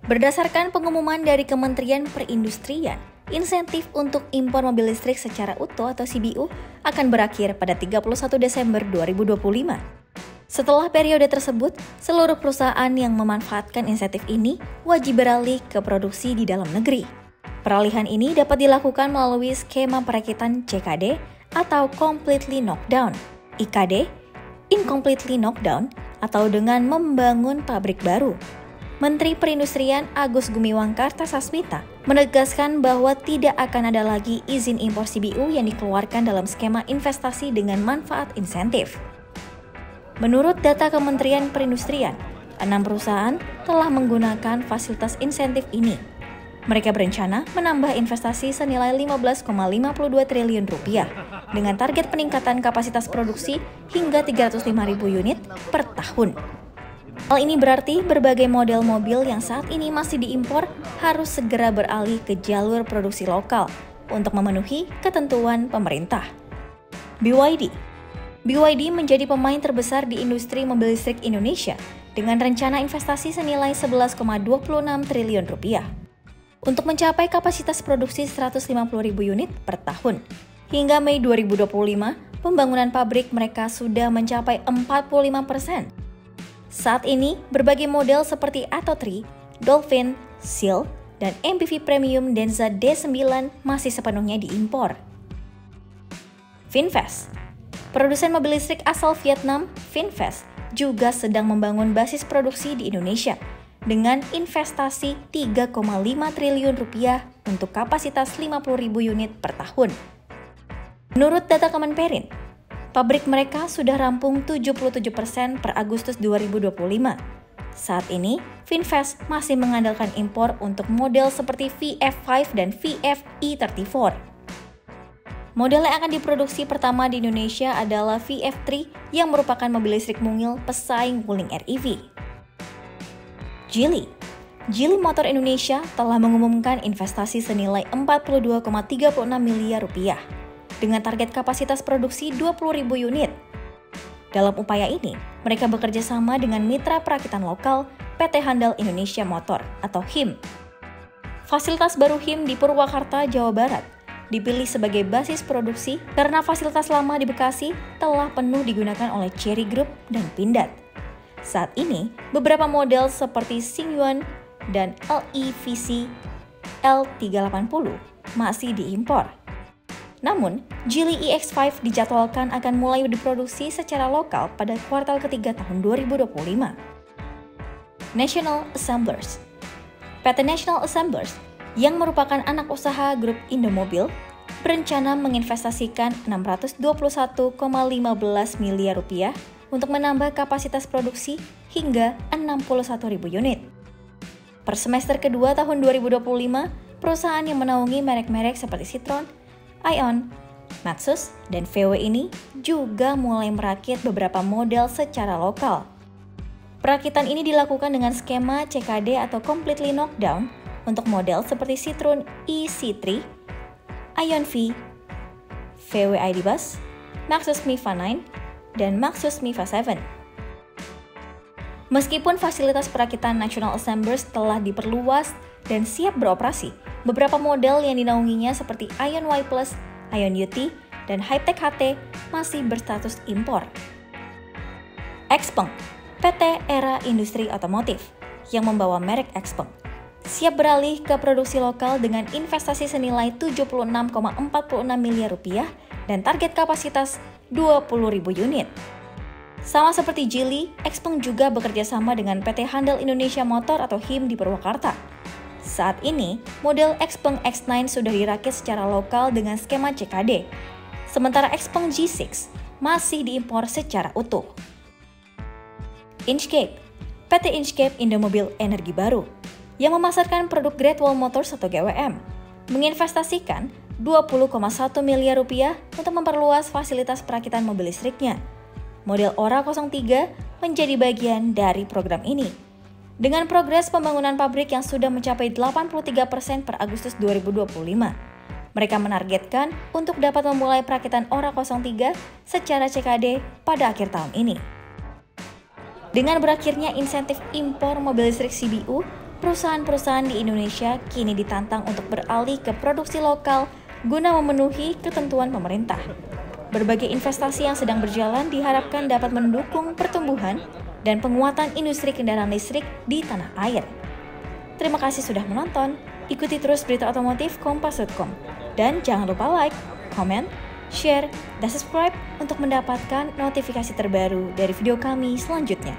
Berdasarkan pengumuman dari Kementerian Perindustrian, insentif untuk impor mobil listrik secara utuh atau CBU akan berakhir pada 31 Desember 2025. Setelah periode tersebut, seluruh perusahaan yang memanfaatkan insentif ini wajib beralih ke produksi di dalam negeri. Peralihan ini dapat dilakukan melalui skema perakitan CKD atau Completely Knockdown, IKD, Incompletely Knockdown, atau dengan membangun pabrik baru. Menteri Perindustrian Agus Gumiwang Kartasasmita menegaskan bahwa tidak akan ada lagi izin impor CBU yang dikeluarkan dalam skema investasi dengan manfaat insentif. Menurut data Kementerian Perindustrian, 6 perusahaan telah menggunakan fasilitas insentif ini. Mereka berencana menambah investasi senilai 15,52 triliun rupiah dengan target peningkatan kapasitas produksi hingga 305.000 unit per tahun. Hal ini berarti berbagai model mobil yang saat ini masih diimpor harus segera beralih ke jalur produksi lokal untuk memenuhi ketentuan pemerintah. BYD menjadi pemain terbesar di industri mobil listrik Indonesia dengan rencana investasi senilai 11,26 triliun rupiah untuk mencapai kapasitas produksi 150.000 unit per tahun. Hingga Mei 2025, pembangunan pabrik mereka sudah mencapai 45%. Saat ini, berbagai model seperti Atto 3, Dolphin, Seal, dan MPV Premium Denza D9 masih sepenuhnya diimpor. VinFast, produsen mobil listrik asal Vietnam, VinFast juga sedang membangun basis produksi di Indonesia dengan investasi 3,5 triliun rupiah untuk kapasitas 50.000 unit per tahun. Menurut data Kemenperin, pabrik mereka sudah rampung 77% per Agustus 2025. Saat ini, VinFast masih mengandalkan impor untuk model seperti VF5 dan VF-e34. Model yang akan diproduksi pertama di Indonesia adalah VF3 yang merupakan mobil listrik mungil pesaing Wuling REV. Geely Motor Indonesia telah mengumumkan investasi senilai 42,36 miliar rupiah dengan target kapasitas produksi 20.000 unit. Dalam upaya ini, mereka bekerja sama dengan mitra perakitan lokal PT Handal Indonesia Motor atau HIM. Fasilitas baru HIM di Purwakarta, Jawa Barat dipilih sebagai basis produksi karena fasilitas lama di Bekasi telah penuh digunakan oleh Chery Group dan Pindad. Saat ini, beberapa model seperti Xingyuan dan LEVC L380 masih diimpor. Namun, Geely EX5 dijadwalkan akan mulai diproduksi secara lokal pada kuartal ketiga tahun 2025. National Assemblers PT National Assemblers yang merupakan anak usaha grup Indomobil berencana menginvestasikan 621,15 miliar rupiah untuk menambah kapasitas produksi hingga 61.000 unit. Per semester kedua tahun 2025, perusahaan yang menaungi merek-merek seperti Citroen, Aion, Maxus, dan VW ini juga mulai merakit beberapa model secara lokal. Perakitan ini dilakukan dengan skema CKD atau Completely Knockdown untuk model seperti Citroen EC3, Aion V, VW ID.Buzz, Maxus Miva 9, dan Maxus Miva 7. Meskipun fasilitas perakitan National Assemblers telah diperluas dan siap beroperasi, beberapa model yang dinaunginya seperti Aion Y+, Aion UT, dan Hitech HT masih berstatus impor. XPeng, PT Era Industri Otomotif, yang membawa merek XPeng, siap beralih ke produksi lokal dengan investasi senilai 76,46 miliar rupiah dan target kapasitas 20.000 unit. Sama seperti Geely, XPeng juga bekerja sama dengan PT Handal Indonesia Motor atau HIM di Purwakarta. Saat ini, model XPeng X9 sudah dirakit secara lokal dengan skema CKD, sementara XPeng G6 masih diimpor secara utuh. Inchcape, PT Inchcape Indomobil Energi Baru, yang memasarkan produk Great Wall Motors atau GWM, menginvestasikan 20,1 miliar rupiah untuk memperluas fasilitas perakitan mobil listriknya. Model Ora 03 menjadi bagian dari program ini. Dengan progres pembangunan pabrik yang sudah mencapai 83% per Agustus 2025, mereka menargetkan untuk dapat memulai perakitan Ora 03 secara CKD pada akhir tahun ini. Dengan berakhirnya insentif impor mobil listrik CBU, perusahaan-perusahaan di Indonesia kini ditantang untuk beralih ke produksi lokal guna memenuhi ketentuan pemerintah. Berbagai investasi yang sedang berjalan diharapkan dapat mendukung pertumbuhan dan penguatan industri kendaraan listrik di tanah air. Terima kasih sudah menonton. Ikuti terus berita otomotif Kompas.com. Dan jangan lupa like, comment, share, dan subscribe untuk mendapatkan notifikasi terbaru dari video kami selanjutnya.